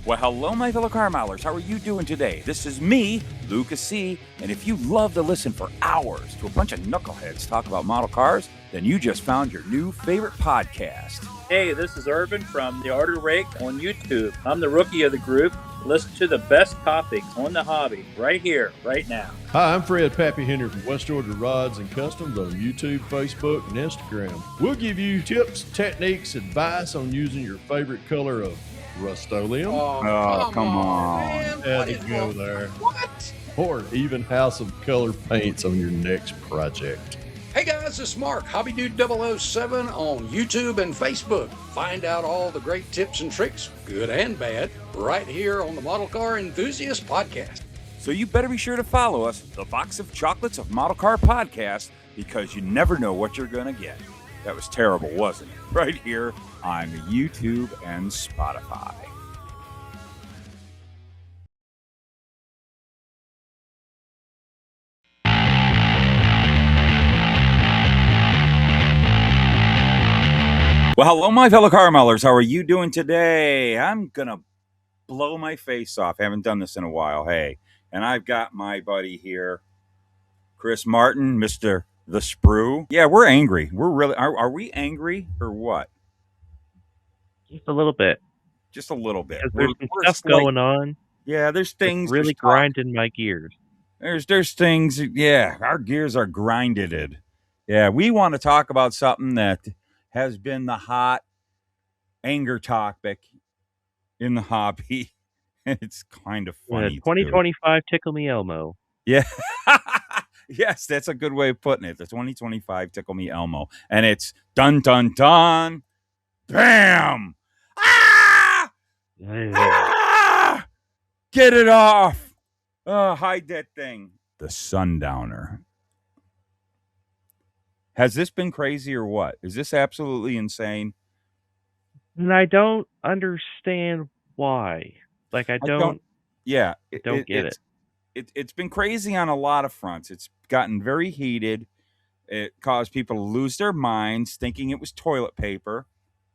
Well, hello, my fellow car milers. How are you doing today? This is me, Luka C. And if you love to listen for hours to a bunch of knuckleheads talk about model cars, then you just found your new favorite podcast. Hey, this is Irvin from The Art of Rake on YouTube. I'm the rookie of the group. Listen to the best topics on the hobby right here, right now. Hi, I'm Fred Pappy Henry from West Georgia Rods and Customs on YouTube, Facebook, and Instagram. We'll give you tips, techniques, advice on using your favorite color of Rust-Oleum. Oh, come on. Man, had to go there. What? Or even how some color paints on your next project. Hey guys, it's Mark, Hobby Dude 007 on YouTube and Facebook. Find out all the great tips and tricks, good and bad, right here on the Model Car Enthusiast Podcast. So you better be sure to follow us, the Box of Chocolates of Model Car Podcast, because you never know what you're going to get. That was terrible, wasn't it? Right here on YouTube and Spotify. Well, hello, my fellow car mailers. How are you doing today? I'm going to blow my face off. I haven't done this in a while. Hey, and I've got my buddy here, Chris Martin, Mr. The Sprue. Yeah, we're angry. We're really, are we angry or what? Just a little bit. Just a little bit. There's some stuff going on. Yeah, there's things. Really grinding my gears. There's things. Yeah, our gears are grinded. Yeah, we want to talk about something that has been the hot anger topic in the hobby. It's kind of funny. 2025 Tickle Me Elmo. Yeah. Yes, that's a good way of putting it. The 2025 Tickle Me Elmo. And it's dun, dun, dun. Bam! Ah! Ah! Get it off! Hide that thing. The Sundowner. Has this been crazy or what? Is this absolutely insane? And I don't understand why. Like, I don't get it. It's been crazy on a lot of fronts. It's gotten very heated. It caused people to lose their minds thinking it was toilet paper.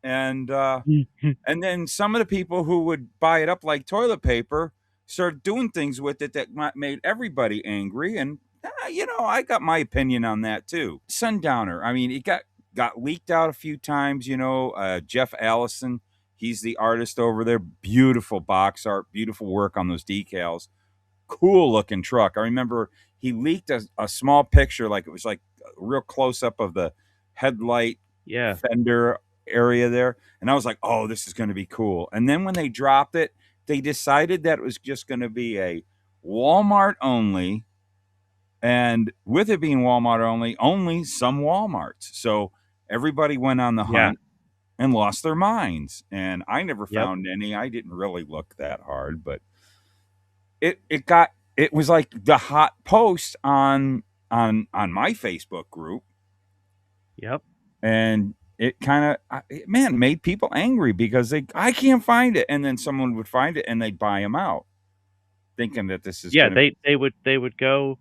And and then some of the people who would buy it up like toilet paper started doing things with it that made everybody angry. And, I got my opinion on that too. Sundowner, I mean, it got leaked out a few times, Jeff Allison, he's the artist over there. Beautiful box art, beautiful work on those decals. Cool looking truck. I remember he leaked a small picture, like it was like a real close up of the headlight fender area there. And I was like, oh, this is going to be cool. And then when they dropped it, they decided that it was just going to be a Walmart only. And with it being Walmart only some Walmarts. So everybody went on the hunt and lost their minds. And I never found any. I didn't really look that hard, but it was like the hot post on my Facebook group. Yep. And it kind of, made people angry because I can't find it. And then someone would find it and they'd buy them out thinking that this is. Yeah, they would go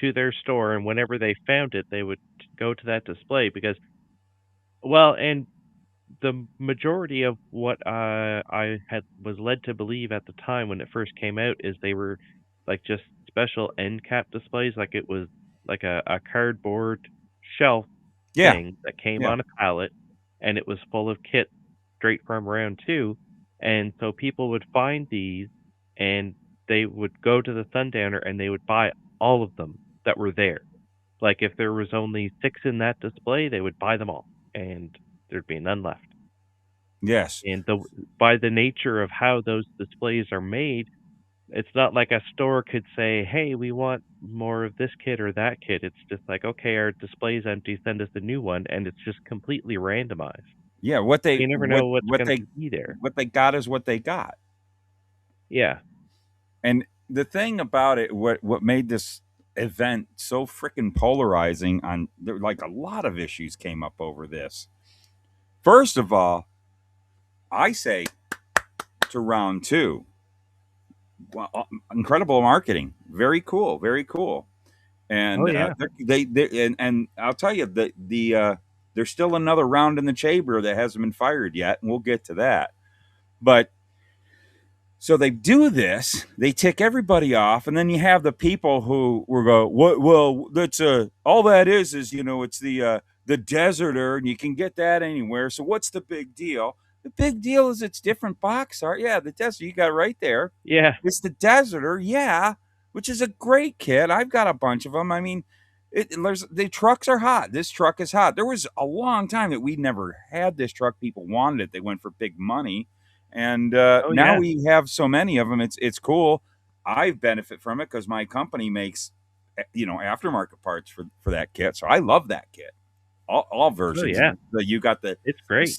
to their store, and whenever they found it, they would go to that display because, and the majority of what I was led to believe at the time when it first came out is they were like just special end cap displays, like it was like a cardboard shelf thing that came on a pallet, and it was full of kit straight from round 2, and so people would find these and they would go to the Sundowner and they would buy all of them that were there. Like if there was only 6 in that display, they would buy them all and there'd be none left. Yes. And by the nature of how those displays are made, it's not like a store could say, hey, we want more of this kit or that kit. It's just like, okay, our display's empty, send us a new one, and it's just completely randomized. Yeah, you never know what's going to be there. What they got is what they got. Yeah. And the thing about it, what made this event so freaking polarizing like a lot of issues came up over this. First of all, I say to round 2, well, incredible marketing, very cool, and and I'll tell you that there's still another round in the chamber that hasn't been fired yet, and we'll get to that. But So they do this, they tick everybody off, and then you have the people who will go, "What? Well, that's all that is it's the deserter, and you can get that anywhere. So what's the big deal? The big deal is it's different box art. Yeah, the desert you got right there. Yeah. It's the deserter, yeah, which is a great kit. I've got a bunch of them. I mean, the trucks are hot. This truck is hot. There was a long time that we never had this truck. People wanted it. They went for big money, and Oh now yeah. we have so many of them. It's cool. I benefit from it because my company makes aftermarket parts for that kit, so I love that kit. All Oh versions. yeah. You got It's the great.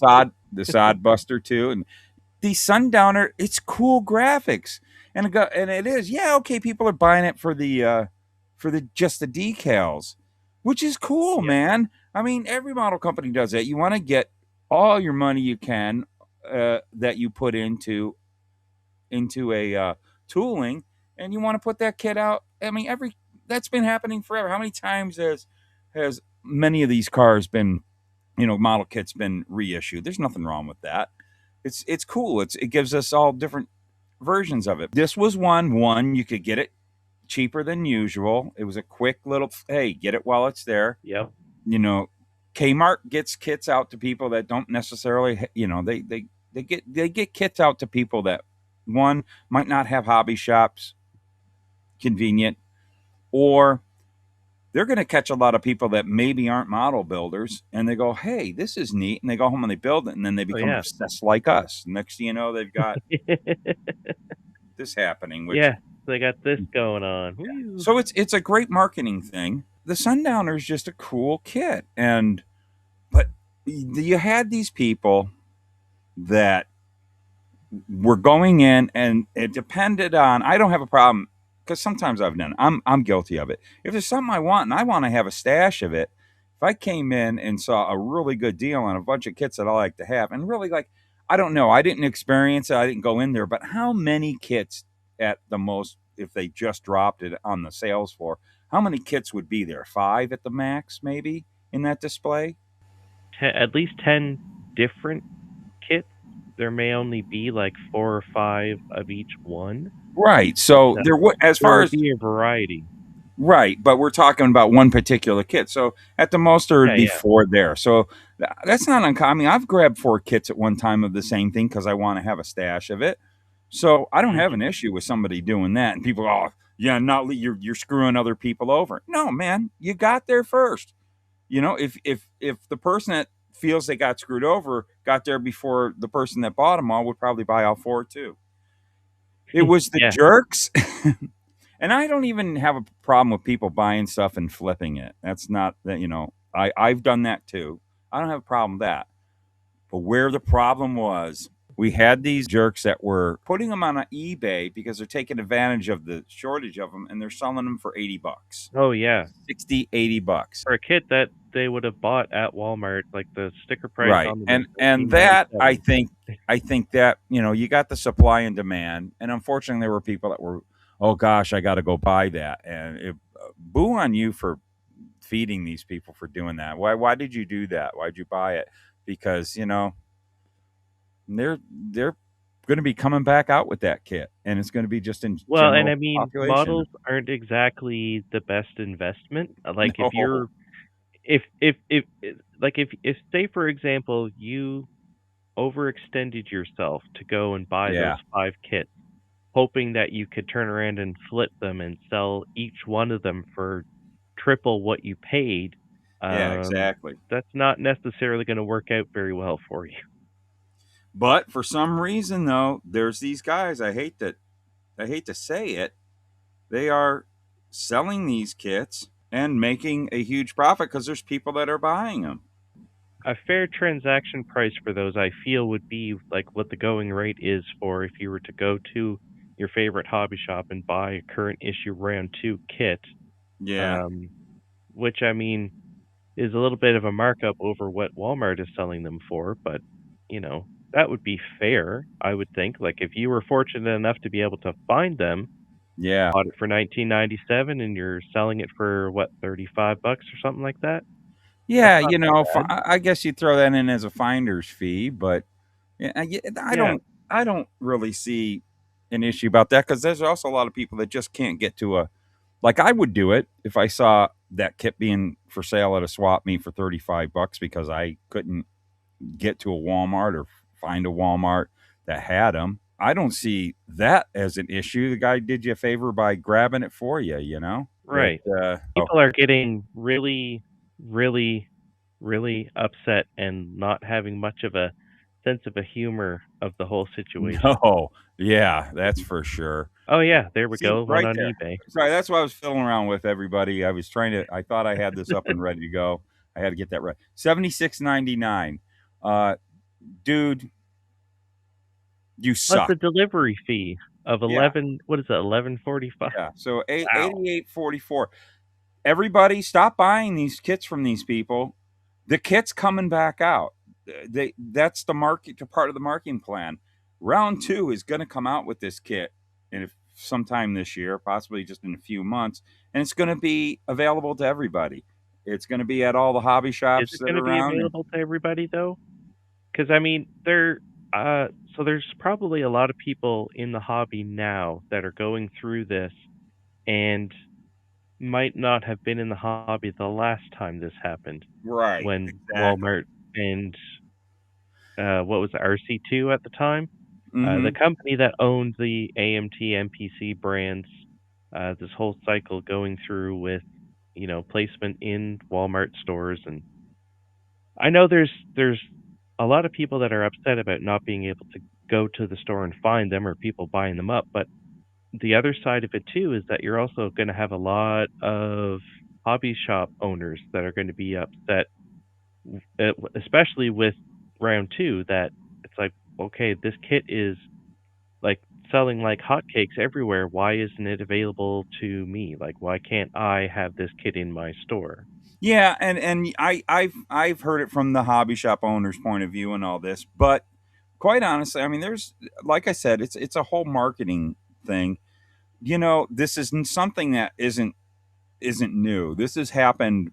sod buster too, and the Sundowner. It's cool graphics, and it is, yeah, okay. People are buying it for the just the decals, which is cool, Yeah. man. I mean, every model company does that. You want to get all your money you can that you put into a tooling, and you want to put that kit out. I mean, every that's been happening forever. How many times has many of these cars been, model kits been reissued? There's nothing wrong with that. It's cool. It gives us all different versions of it. This was one you could get it cheaper than usual. It was a quick little, hey, get it while it's there. Yep. Kmart gets kits out to people that don't necessarily, they get kits out to people that, one, might not have hobby shops convenient, or they're going to catch a lot of people that maybe aren't model builders, and they go, hey, this is neat, and they go home and they build it, and then they Oh become yeah. obsessed like us. Next thing you know, they've got this happening, which, Yeah. They got this going on. Woo. so it's a great marketing thing. The Sundowner is just a cool kit, but you had these people that were going in, and it depended on. I don't have a problem because sometimes I've done it. I'm guilty of it. If there's something I want and I want to have a stash of it, if I came in and saw a really good deal on a bunch of kits that I like to have, and really, like, I don't know, I didn't experience it, I didn't go in there, but how many kits at the most, if they just dropped it on the sales floor, how many kits would be there? 5 at the max, maybe, in that display? At least 10 different kits. There may only be like 4 or 5 of each one. Right. So So there would, as there far would as, be a variety. right, but we're talking about one particular kit. So at the most, there would Yeah, be yeah. 4 there. So that's not uncommon. I mean, I've grabbed 4 kits at one time of the same thing because I want to have a stash of it. So I don't have an issue with somebody doing that. And people, oh, yeah, you're screwing other people over. No, man, you got there first. If the person that feels they got screwed over got there before the person that bought them all, would probably buy all 4 too. It was the Yeah. jerks. And I don't even have a problem with people buying stuff and flipping it. That's not that, I've done that too. I don't have a problem with that. But where the problem was, we had these jerks that were putting them on eBay because they're taking advantage of the shortage of them, and they're selling them for $80, Oh yeah. 60, $80. For a kit that they would have bought at Walmart, like the sticker price Right. on them And was and that $13.97. I think that, you got the supply and demand, and unfortunately there were people that were, oh gosh, I got to go buy that, and boo on you for feeding these people for doing that. Why did you do that? Why'd you buy it? Because, they're going to be coming back out with that kit, and it's going to be just in Well, and general I mean, population. models aren't exactly the best investment. Like if No. you're if say for example you overextended yourself to go and buy those Yeah. 5 kits, hoping that you could turn around and flip them and sell each one of them for triple what you paid, Yeah, um, exactly. that's not necessarily going to work out very well for you. But for some reason, though, there's these guys. I hate to say it. They are selling these kits and making a huge profit because there's people that are buying them. A fair transaction price for those, I feel, would be like what the going rate is for if you were to go to your favorite hobby shop and buy a current issue round 2 kit, Yeah. which I mean is a little bit of a markup over what Walmart is selling them for, but that would be fair, I would think. Like if you were fortunate enough to be able to find them, Yeah. bought it for 1997 and you're selling it for what, $35 or something like that? That's Yeah, not that bad. I guess you'd throw that in as a finder's fee, but yeah, I Yeah. don't really see. an issue about that because there's also a lot of people that just can't get to a, like I would do it if I saw that kit being for sale at a swap meet for $35 because I couldn't get to a Walmart or find a Walmart that had them. I don't see that as an issue. The guy did you a favor by grabbing it for you, you know? That Right. People are getting really, really, really upset and not having much of a sense of a humor of the whole situation. no. Yeah, that's for sure. Oh yeah, there we See, go. One right on there. eBay. Sorry, that's what I was fiddling around with everybody. I was trying to I thought I had this up and ready to go. I had to get that right. 76.99. Dude, you Plus suck. the delivery fee of Yeah. 11. What is it? 11.45. Yeah. So Wow. 88.44. Everybody stop buying these kits from these people. The kit's coming back out. That's the market part of the marketing plan. Round 2 is going to come out with this kit and if sometime this year, possibly just in a few months, and it's going to be available to everybody. It's going to be at all the hobby Is shops it that going are to be around. And available to everybody though? Because I mean, so there's probably a lot of people in the hobby now that are going through this and might not have been in the hobby the last time this happened, right, when exactly. Walmart and what was it, RC2 at the time, the Mm-hmm. company that owned the AMT MPC brands, this whole cycle going through with placement in Walmart stores. And I know there's a lot of people that are upset about not being able to go to the store and find them or people buying them up, but the other side of it too is that you're also going to have a lot of hobby shop owners that are going to be upset, especially with round 2, that it's like, okay, this kit is like selling like hotcakes everywhere. Why isn't it available to me? Like, why can't I have this kit in my store? Yeah, and I've heard it from the hobby shop owner's point of view and all this, but quite honestly, I mean, there's like I said, it's a whole marketing thing. This isn't something that isn't new. This has happened.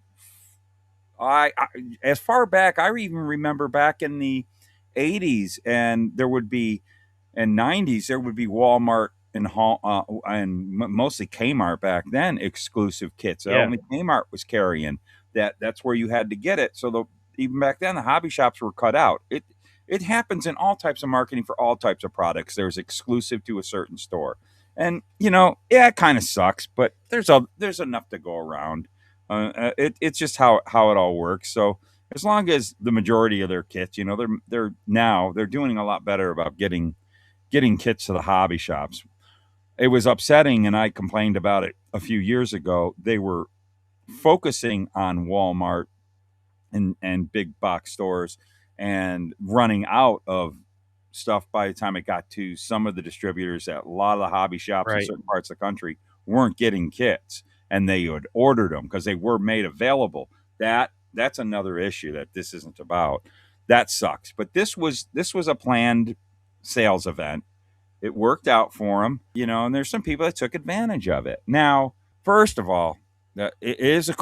I as far back I even remember back in the 80s, and there would be in 90s there would be Walmart and mostly Kmart back then exclusive kits. Yeah. Only Kmart was carrying that. That's where you had to get it. So even back then the hobby shops were cut out. It happens in all types of marketing for all types of products. There's exclusive to a certain store. And yeah, it kind of sucks, but there's enough to go around. It's just how it all works. So as long as the majority of their kits, they're doing a lot better about getting kits to the hobby shops. It was upsetting, and I complained about it a few years ago. They were focusing on Walmart and big box stores and running out of stuff by the time it got to some of the distributors. That a lot of the hobby shops in Right. certain parts of the country weren't getting kits, and they had ordered them because they were made available. That's another issue that this isn't about. That sucks. But this was a planned sales event. It worked out for them, and there's some people that took advantage of it. Now, first of all, it is a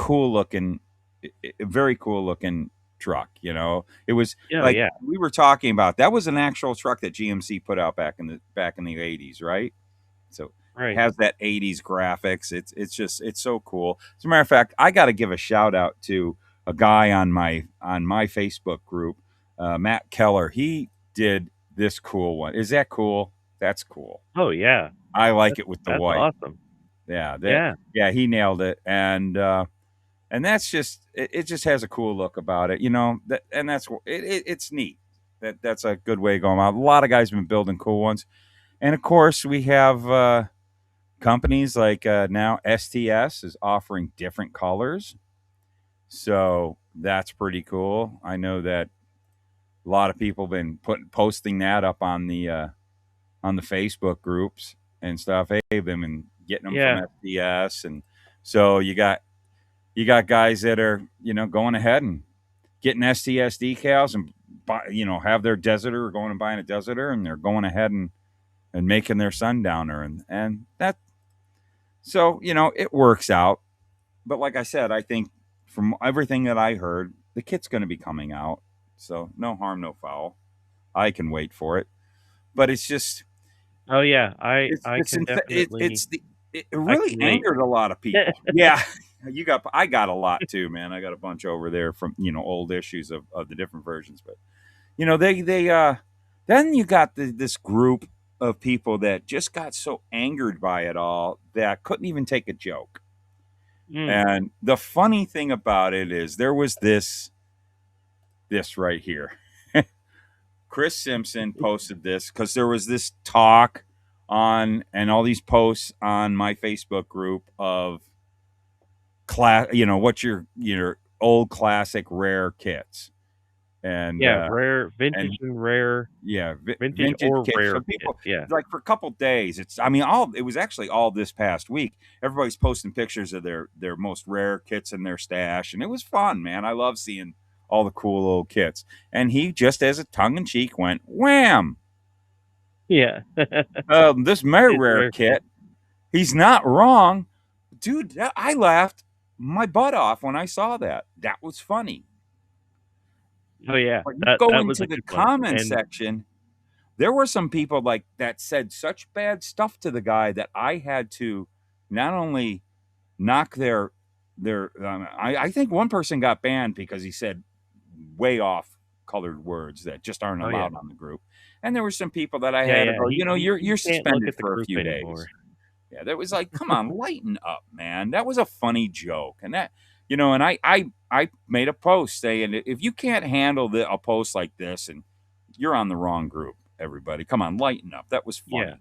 very cool looking truck. It was Yeah. like Yeah. we were talking about. That was an actual truck that GMC put out back in the 80s, right? So it Right. has that 80s graphics. It's so cool. As a matter of fact, I got to give a shout out to a guy on my Facebook group, Matt Keller. He did this cool one. Is that cool? That's cool. Oh yeah. I like That's, it with the that's white. awesome. Yeah, Yeah. he nailed it. And that's just it just has a cool look about it, and it's neat. That's a good way of going out. A lot of guys have been building cool ones. And of course, we have companies like now STS is offering different colors. So that's pretty cool. I know that a lot of people have been posting that up on the Facebook groups and stuff. Hey, they've been getting them from Yeah. STS, and so you got guys that are going ahead and getting STS decals and have their deserter or going and buying a deserter, and they're going ahead and making their Sundowner, and that, so it works out. But like I said, I think from everything that I heard, the kit's going to be coming out, so no harm, no foul. I can wait for it, but it's just Oh yeah, I It's I it's can infa- it, definitely it's the it I really can relate. angered a lot of people. Yeah, I got a lot too, man. I got a bunch over there from old issues of the different versions, but they then you got this group of people that just got so angered by it all that couldn't even take a joke. Mm, And the funny thing about it is there was this right here. Chris Simpson posted this because there was this talk on and all these posts on my Facebook group of what's your old classic rare kits and yeah, rare, vintage and and rare, yeah, vintage vintage or kits. So rare kits. people Yeah, like for a couple days, I mean, all it was actually all this past week. Everybody's posting pictures of their most rare kits in their stash, and it was fun, man. I love seeing all the cool old kits. And he just as a tongue in cheek went wham. yeah. This my It's rare rare kit. kit. He's not wrong, dude. I laughed my butt off when I saw that. That was funny. Oh yeah, But you that go that was into a the good one. comment And section, there were some people like that said such bad stuff to the guy that I had to not only knock I think one person got banned because he said way off colored words that just aren't oh yeah, allowed on the group. And there were some people that I yeah, had to yeah. go, He you're can't look suspended at the for a group few anymore. days. Yeah, that was like, come on, lighten up, man. That was a funny joke. And and I made a post saying if you can't handle a post like this and you're on the wrong group, everybody. Come on, lighten up. That was Yeah. funny.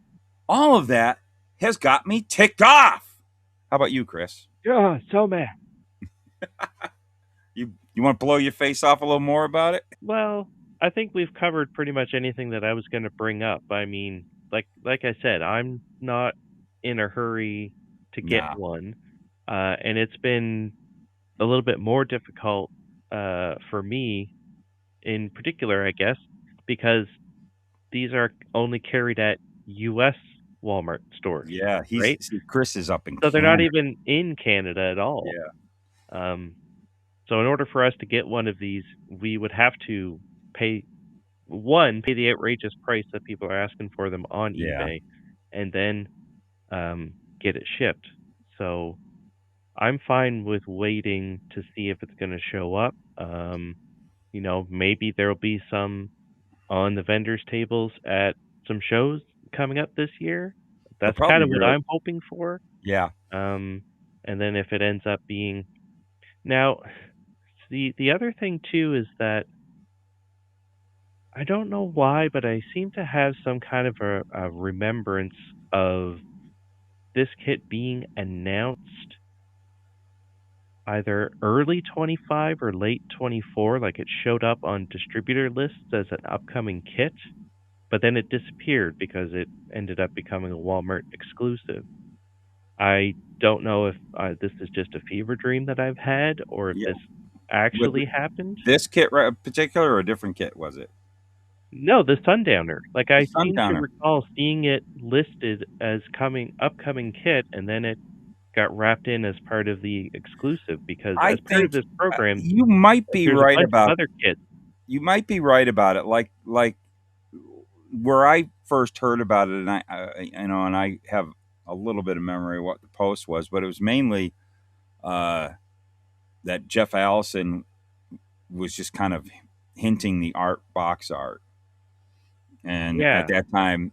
All of that has got me ticked off. How about you, Chris? Oh, so mad. You want to blow your face off a little more about it? Well, I think we've covered pretty much anything that I was going to bring up. I mean, like I said, I'm not in a hurry to get Nah. one, and it's been a little bit more difficult for me in particular, I guess, because these are only carried at U.S. Walmart stores, Yeah, right? Chris is up in So they're not Canada. even in Canada at all. Yeah. Um, so in order for us to get one of these, we would have to pay pay the outrageous price that people are asking for them on Yeah. eBay, and then get it shipped. So I'm fine with waiting to see if it's going to show up. Maybe there'll be some on the vendors' tables at some shows coming up this year. They'll That's kind probably of what do. I'm hoping for. Yeah. Um, and then if it ends up being now, the other thing too is that I don't know why, but I seem to have some kind of a remembrance of this kit being announced either early 25 or late 24, like it showed up on distributor lists as an upcoming kit, but then it disappeared because it ended up becoming a Walmart exclusive. I don't know if this is just a fever dream that I've had or if Yeah. this With actually happened. this kit in particular or a different kit was it? No, the Sundowner. Like The I seem to Sundowner. recall seeing it listed as upcoming kit, and then it got wrapped in as part of the exclusive because I as part of think this program, you might be there's a right bunch of about other kits. you might be right about it. Like where I first heard about it, and and I have a little bit of memory of what the post was, but it was mainly uh, that Jeff Allison was just kind of hinting the box art, and at Yeah, that time,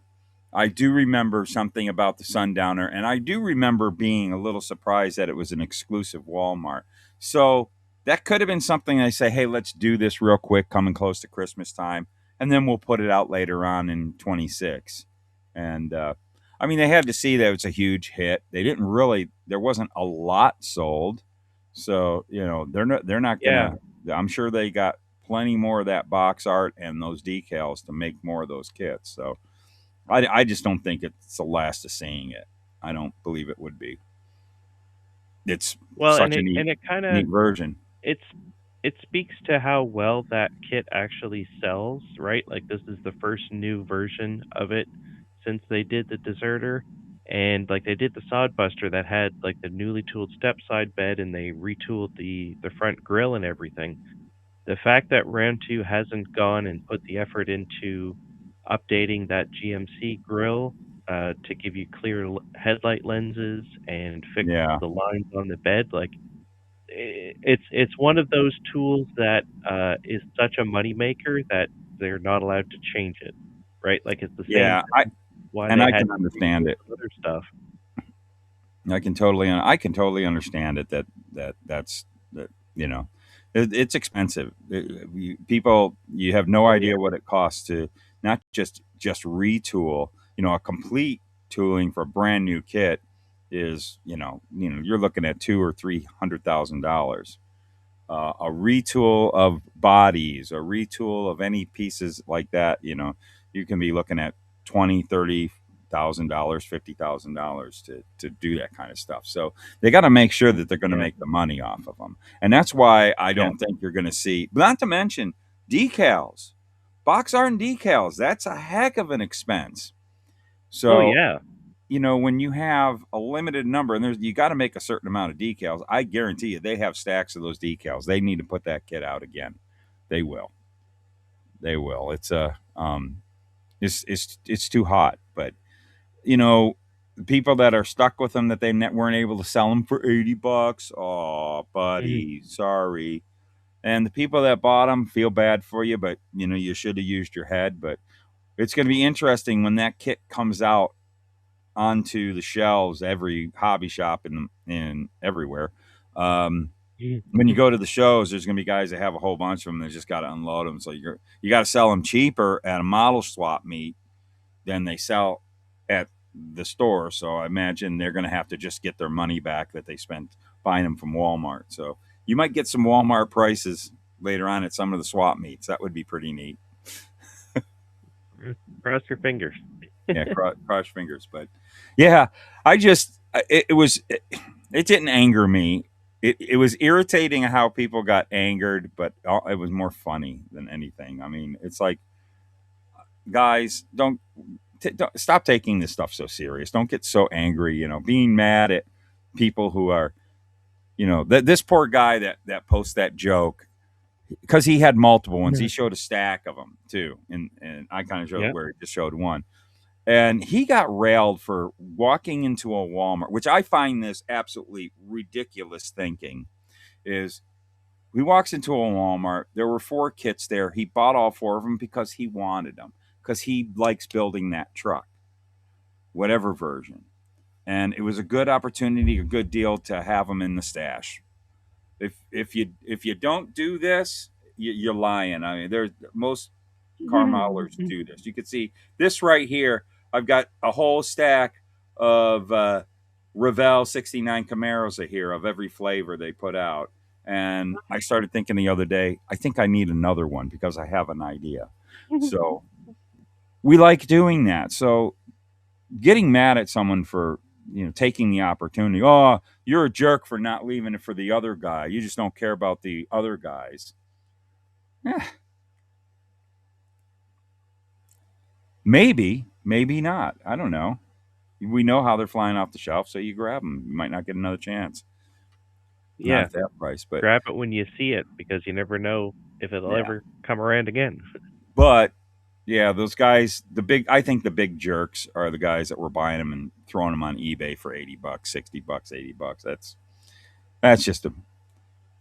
I do remember something about the Sundowner, and I do remember being a little surprised that it was an exclusive Walmart. So that could have been something they say, hey, let's do this real quick, coming close to Christmas time, and then we'll put it out later on in 26. And I mean, they had to see that it was a huge hit. They didn't really, there wasn't a lot sold. So, they're not yeah. gonna, I'm sure they got plenty more of that box art and those decals to make more of those kits. So, I just don't think it's the last of seeing it. I don't believe it would be. It's Well, and such a it kind of neat version. it's it speaks to how well that kit actually sells, right? Like this is the first new version of it since they did the Deserter, and like they did the Sodbuster that had like the newly tooled step side bed, and they retooled the front grill and everything. The fact that round two hasn't gone and put the effort into updating that GMC grill to give you clear headlight lenses and fix Yeah. the lines on the bed. Like it's one of those tools that is such a moneymaker that they're not allowed to change it, right? Like it's the same Yeah. why And they I had can to understand retool it. some other stuff. I can totally understand it. That you know, it's expensive. People, you have no Oh yeah, idea what it costs to not just retool. You know, a complete tooling for a brand new kit is you're looking at $200,000 or $300,000. A retool of bodies, a retool of any pieces like that, you can be looking at $20,000, $30,000, $50,000 to do that kind of stuff. So they got to make sure that they're going to yeah, make the money off of them, and that's why I yeah. don't think you're going to see. Not to mention decals, box art and decals. That's a heck of an expense. Oh So yeah. when you have a limited number and you got to make a certain amount of decals, I guarantee you they have stacks of those decals. They need to put that kit out again. They will. They will. It's too hot. But people that are stuck with them that they weren't able to sell them for $80. Oh, Mhm. buddy, sorry. And the people that bought them feel bad for you, but you should have used your head. But it's going to be interesting when that kit comes out onto the shelves, every hobby shop in everywhere. When you go to the shows, there's going to be guys that have a whole bunch of them. They just got to unload them. So you got to sell them cheaper at a model swap meet than they sell at the store. So I imagine they're going to have to just get their money back that they spent buying them from Walmart. So you might get some Walmart prices later on at some of the swap meets. That would be pretty neat. Cross your fingers. Yeah, cross fingers. But yeah, I just it didn't anger me. It was irritating how people got angered, but it was more funny than anything. I mean, it's like, guys, don't stop taking this stuff so serious. Don't get so angry. Being mad at people who are, this poor guy that posts that joke because he had multiple ones. He showed a stack of them too, and I kind of showed Yeah. where he just showed one. And he got railed for walking into a Walmart, which I find this absolutely ridiculous thinking. Is he walks into a Walmart, there were 4 kits there. He bought all 4 of them because he wanted them, because he likes building that truck, whatever version. And it was a good opportunity, a good deal to have them in the stash. If you don't do this, you're lying. I mean, there's most car modelers do this. You can see this right here. I've got a whole stack of Revell 69 Camaros here of every flavor they put out. And I started thinking the other day, I think I need another one because I have an idea. So we like doing that. So getting mad at someone for taking the opportunity. Oh, you're a jerk for not leaving it for the other guy. You just don't care about the other guys. Eh, maybe not. I don't know. We know how they're flying off the shelf, so you grab them. You might not get another chance. Not Yeah. at that price, but Grab it when you see it because you never know if it'll yeah. ever come around again. But yeah, those guys, I think the big jerks are the guys that were buying them and throwing them on eBay for $80, $60, $80. That's just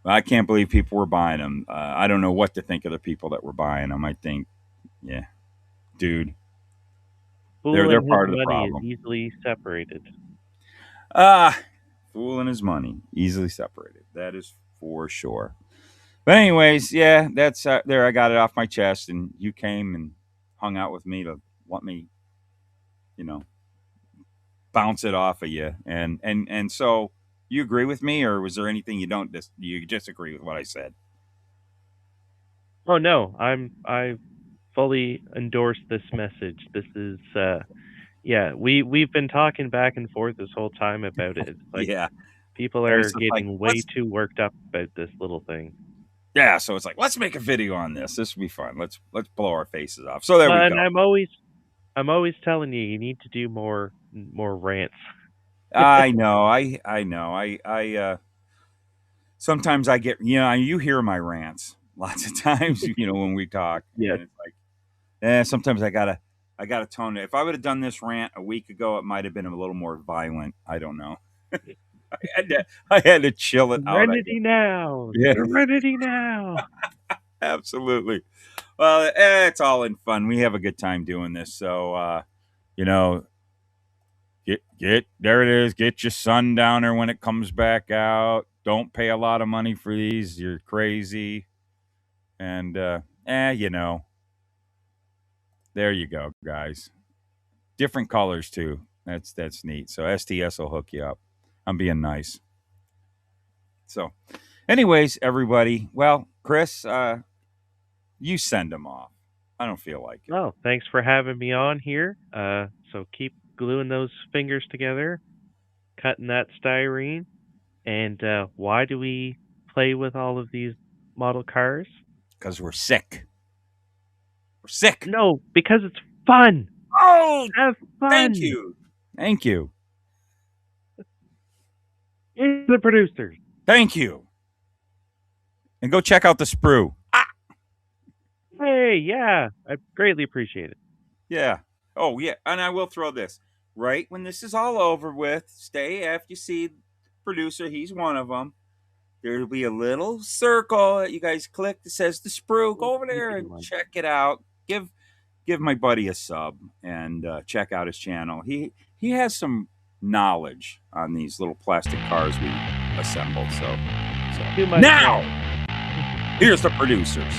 I can't believe people were buying them. I don't know what to think of the people that were buying them. I think, yeah, dude, Fool they're and his part of the money is problem. easily separated. Ah, fool and his money easily separated. That is for sure. But anyways, yeah, that's there. I got it off my chest, and you came and hung out with me to let me, you know, bounce it off of you. And so, you agree with me, or was there anything you disagree with what I said? Oh no, I fully endorse this message. This is yeah, we've been talking back and forth this whole time about it. It's like Yeah, people and are it's just like getting way too worked up about this little thing. yeah. So it's like let's make a video on this. This will be fun. Let's blow our faces off. So there we And go. I'm always telling you need to do more rants. I know. I know. Sometimes I get you hear my rants lots of times when we talk, Yes. and it's like sometimes I got to tone it. If I would have done this rant a week ago, it might have been a little more violent. I don't know. I had to chill it out. Serenity now. Yeah. Serenity now. Absolutely. Well, it's all in fun. We have a good time doing this. So, you know, get there it is. Get your Sundowner when it comes back out. Don't pay a lot of money for these. You're crazy. And you know, there you go, guys. Different colors too. That's neat. So STS will hook you up. I'm being nice. So, anyways, everybody. Well, Chris, you send them off. I don't feel like it. Oh, thanks for having me on here. So keep gluing those fingers together, cutting that styrene. And why do we play with all of these model cars? Because we're sick. We're sick. No, because it's fun. Oh, Have fun. thank you. Thank you. It's the producers. Thank you. And go check out the Sprue. Hey, yeah, I greatly appreciate it. Yeah. Oh, yeah. And I will throw this. Right when this is all over with, stay after you see the producer. He's one of them. There'll be a little circle that you guys click that says the Sprue. Go over there and check it out. Give my buddy a sub and check out his channel. He has some knowledge on these little plastic cars we assembled. So Too much now, here's the producers.